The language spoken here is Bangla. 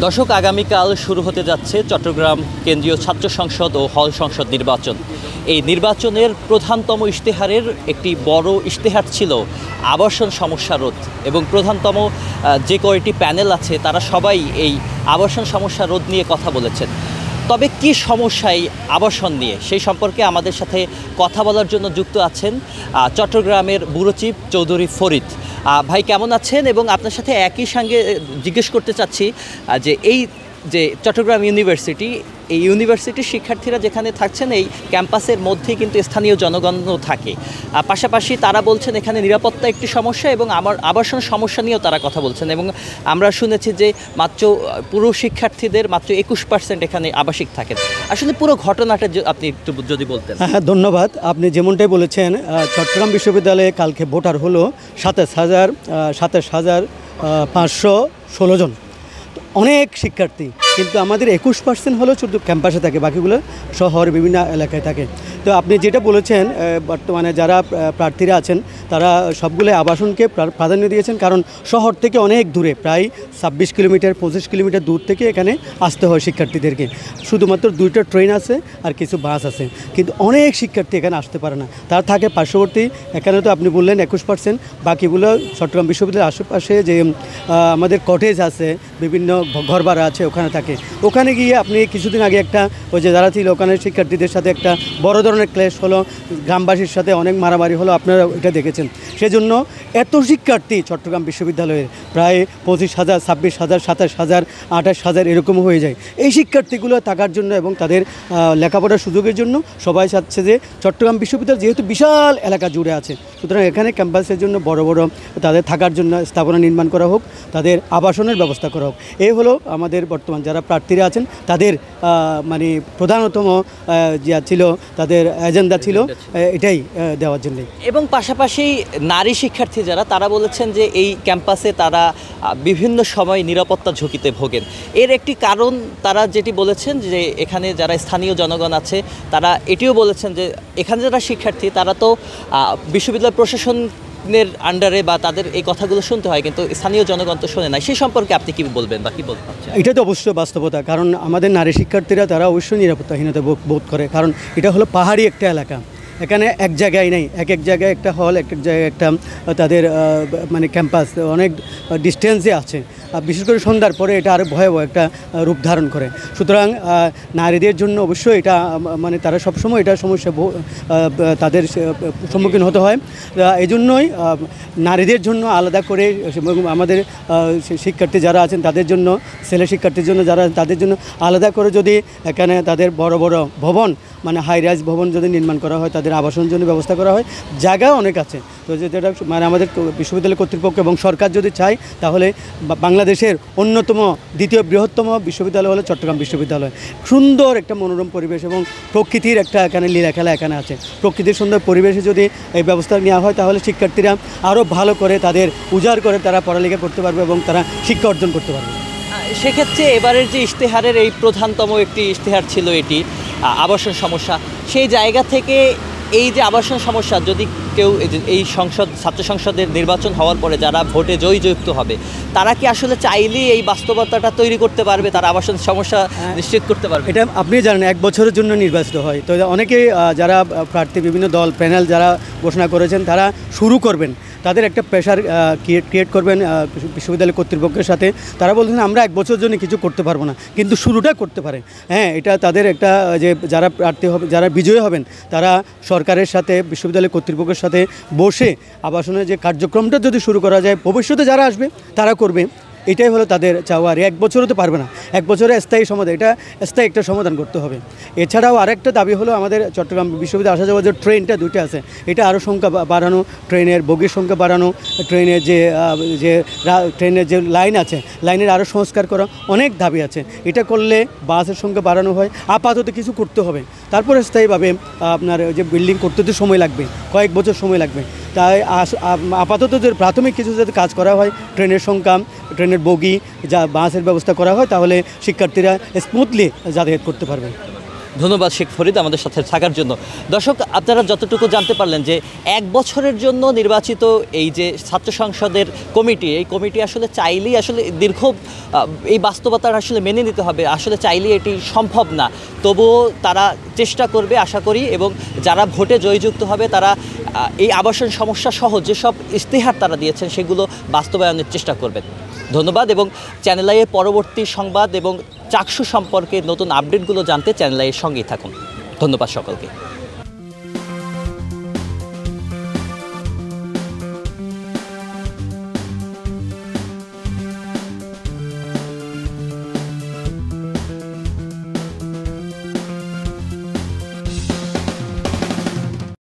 দর্শক, আগামীকাল শুরু হতে যাচ্ছে চট্টগ্রাম কেন্দ্রীয় ছাত্র সংসদ ও হল সংসদ নির্বাচন। এই নির্বাচনের প্রধানতম ইশতেহারের একটি বড় ইশতেহার ছিল আবাসন সমস্যা রোধ, এবং প্রধানতম যে কয়টি প্যানেল আছে তারা সবাই এই আবাসন সমস্যা রোধ নিয়ে কথা বলেছেন। তবে কি সমস্যা এই আবাসন নিয়ে, সেই সম্পর্কে আমাদের সাথে কথা বলার জন্য যুক্ত আছেন চট্টগ্রামের ব্যুরো চিফ চৌধুরী ফরিদ। ভাই কেমন আছেন? এবং আপনার সাথে একই সঙ্গে জিজ্ঞেস করতে চাচ্ছি যে চট্টগ্রাম ইউনিভার্সিটি, এই ইউনিভার্সিটির শিক্ষার্থীরা যেখানে থাকছেন এই ক্যাম্পাসের মধ্যেই কিন্তু স্থানীয় জনগণও থাকে। পাশাপাশি তারা বলছেন এখানে নিরাপত্তা একটি সমস্যা এবং আবাসন সমস্যা নিয়েও তারা কথা বলছেন। এবং আমরা শুনেছি যে মাত্র পুরো শিক্ষার্থীদের মাত্র 21% এখানে আবাসিক থাকেন। আসলে পুরো ঘটনাটা আপনি একটু যদি বলতেন। হ্যাঁ, ধন্যবাদ। আপনি যেমনটাই বলেছেন, চট্টগ্রাম বিশ্ববিদ্যালয়ে কালকে ভোটার হলো 27,516 জন। অনেক শিক্ষার্থী, কিন্তু আমাদের 21% হলো শুধু ক্যাম্পাসে থাকে, বাকিগুলো শহর বিভিন্ন এলাকায় থাকে। তো আপনি যেটা বলেছেন, বর্তমানে যারা প্রার্থীরা আছেন তারা সবগুলো আবাসনকে প্রাধান্য দিয়েছেন, কারণ শহর থেকে অনেক দূরে, প্রায় 26 কিলোমিটার 25 কিলোমিটার দূর থেকে এখানে আসতে হয় শিক্ষার্থীদেরকে। শুধুমাত্র 2টা ট্রেন আছে আর কিছু বাস আছে, কিন্তু অনেক শিক্ষার্থী এখানে আসতে পারে না। তারা থাকে পার্শ্ববর্তী, এখানে তো আপনি বললেন 21%, বাকিগুলো চট্টগ্রাম বিশ্ববিদ্যালয়ের আশেপাশে যে আমাদের কটেজ আছে, বিভিন্ন ঘর ভাড়া আছে, ওখানে থাকে। ওখানে গিয়ে আপনি কিছুদিন আগে একটা ওই যে যারা ছিল ওখানে শিক্ষার্থীদের সাথে একটা বড় ধরনের ক্লেশ হলো, গ্রামবাসীর সাথে অনেক মারামারি হলো, আপনারা এটা দেখেছেন। সেজন্য এত শিক্ষার্থী চট্টগ্রাম বিশ্ববিদ্যালয়ের প্রায় 25,000, 26,000, 27,000, 28,000 এরকম হয়ে যায়। এই শিক্ষার্থীগুলো থাকার জন্য এবং তাদের লেখাপড়ার সুযোগের জন্য সবাই চাচ্ছে যে চট্টগ্রাম বিশ্ববিদ্যালয় যেহেতু বিশাল এলাকা জুড়ে আছে, সুতরাং এখানে ক্যাম্পাসের জন্য বড় বড় তাদের থাকার জন্য স্থাপনা নির্মাণ করা হোক, তাদের আবাসনের ব্যবস্থা করা হোক। এই হলো আমাদের বর্তমান যারা প্রার্থীরা আছেন তাদের মানে প্রধানতম যা ছিল, তাদের এজেন্ডা ছিল এটাই দেওয়ার জন্য। এবং পাশাপাশি নারী শিক্ষার্থী যারা, তারা বলেছেন যে এই ক্যাম্পাসে তারা বিভিন্ন সময় নিরাপত্তা ঝুঁকিতে ভোগেন। এর একটি কারণ তারা যেটি বলেছেন যে এখানে যারা স্থানীয় জনগণ আছে তারা এটিও বলেছেন যে এখানে যারা শিক্ষার্থী তারা তো বিশ্ববিদ্যালয় প্রশাসনের আন্ডারে বা তাদের এই কথাগুলো শুনতে হয়, কিন্তু স্থানীয় জনগণ তো শোনে না। সেই সম্পর্কে আপনি কি বলবেন বা কি বলতে চাচ্ছেন? এটা তো অবশ্যই বাস্তবতা, কারণ আমাদের নারী শিক্ষার্থীরা তারা অবশ্যই নিরাপত্তাহীনতা বোধ করে, কারণ এটা হলো পাহাড়ি একটা এলাকা। এখানে এক জায়গায় নেই, এক জায়গায় একটা হল, এক জায়গায় একটা তাদের মানে ক্যাম্পাস অনেক ডিস্টেন্সে আছে। বিশেষ করে সন্ধ্যার পরে এটা আরও ভয়াবহ একটা রূপ ধারণ করে। সুতরাং নারীদের জন্য অবশ্যই এটা মানে তারা সবসময় এটা সমস্যা তাদের সম্মুখীন হতে হয়। এই জন্যই নারীদের জন্য আলাদা করে আমাদের শিক্ষার্থী যারা আছেন তাদের জন্য, ছেলে শিক্ষার্থীর জন্য যারা, তাদের জন্য আলাদা করে যদি এখানে তাদের বড় বড় ভবন মানে হাই রাইজ ভবন যদি নির্মাণ করা হয়, তাদের আবাসনের জন্য ব্যবস্থা করা হয়। জায়গা অনেক আছে, তো যেটা মানে আমাদের বিশ্ববিদ্যালয় কর্তৃপক্ষ এবং সরকার যদি চায় তাহলে বাংলাদেশের অন্যতম দ্বিতীয় বৃহত্তম বিশ্ববিদ্যালয় হলো চট্টগ্রাম বিশ্ববিদ্যালয়। সুন্দর একটা মনোরম পরিবেশ এবং প্রকৃতির একটা এখানে লীলা খেলা এখানে আছে। প্রকৃতির সুন্দর পরিবেশে যদি এই ব্যবস্থা নেওয়া হয় তাহলে শিক্ষার্থীরা আরও ভালো করে তাদের উজাড় করে তারা পড়ালেখা করতে পারবে এবং তারা শিক্ষা অর্জন করতে পারবে। সেক্ষেত্রে এবারের যে ইশতেহারের এই প্রধানতম একটি ইশতেহার ছিল এটি আবাসন সমস্যা, সেই জায়গা থেকে এই যে আবাসন সমস্যা, যদি কেউ এই ছাত্র সংসদের নির্বাচন হওয়ার পরে যারা ভোটে জয়যুক্ত হবে তারা কি আসলে চাইলেই এই বাস্তবতাটা তৈরি করতে পারবে, তারা আবাসন সমস্যা নিশ্চিত করতে পারবে? এটা আপনি জানেন 1 বছরের জন্য নির্বাচিত হয়, তো অনেকেই যারা প্রার্থী বিভিন্ন দল প্যানেল যারা ঘোষণা করেছেন তারা শুরু করবেন, তাদের একটা প্রেশার ক্রিয়েট করবেন বিশ্ববিদ্যালয় কর্তৃপক্ষের সাথে। তারা বলছেন আমরা 1 বছরের জন্য কিছু করতে পারবো না, কিন্তু শুরুটা করতে পারে। হ্যাঁ, এটা তাদের একটা যে যারা প্রার্থী হবে, যারা বিজয়ী হবেন, তারা সরকারের সাথে বিশ্ববিদ্যালয় কর্তৃপক্ষের সাথে বসে আবাসনের যে কার্যক্রমটা যদি শুরু করা যায়, ভবিষ্যতে যারা আসবে তারা করবে। এটাই হলো তাদের চাওয়া। আর 1 বছরও তো পারবে না, 1 বছরে স্থায়ী সমাধান, এটা স্থায়ী একটা সমাধান করতে হবে। এছাড়াও আরেকটা দাবি হলো আমাদের চট্টগ্রাম বিশ্ববিদ্যালয় আসা যাওয়ার যে ট্রেনটা 2টা আছে, এটা আরও সংখ্যা বাড়ানো, ট্রেনের বগির সংখ্যা বাড়ানো, ট্রেনের ট্রেনের যে লাইন আছে লাইনের আরও সংস্কার করা, অনেক দাবি আছে। এটা করলে বাসের সংখ্যা বাড়ানো হয়। আপাতত কিছু করতে হবে, তারপরে স্থায়ীভাবে আপনার যে বিল্ডিং করতে তো সময় লাগবে, কয়েক বছর সময় লাগবে। তাই আপাতত যে প্রাথমিক কিছু যদি কাজ করা হয়, ট্রেনের সংখ্যা, ট্রেনের বগি, যা বাসের ব্যবস্থা করা হয়, তাহলে শিক্ষার্থীরা স্মুথলি যাতায়াত করতে পারবে। ধন্যবাদ শেখ ফরিদ আমাদের সাথে থাকার জন্য। দর্শক, আপনারা যতটুকু জানতে পারলেন যে 1 বছরের জন্য নির্বাচিত এই যে ছাত্র সংসদের কমিটি, এই কমিটি আসলে চাইলেই আসলে এই বাস্তবতার আসলে মেনে নিতে হবে, আসলে চাইলেই এটি সম্ভব না। তবুও তারা চেষ্টা করবে আশা করি, এবং যারা ভোটে জয়যুক্ত হবে তারা এই আবাসন সমস্যা সহ যেসব ইশতেহার তারা দিয়েছেন সেগুলো বাস্তবায়নের চেষ্টা করবেন। ধন্যবাদ, এবং চ্যানেল আইয়ের পরবর্তী সংবাদ এবং চাকসু সম্পর্কে নতুন আপডেটগুলো জানতে চ্যানেল আইয়ের সঙ্গেই থাকুন। ধন্যবাদ সকলকে।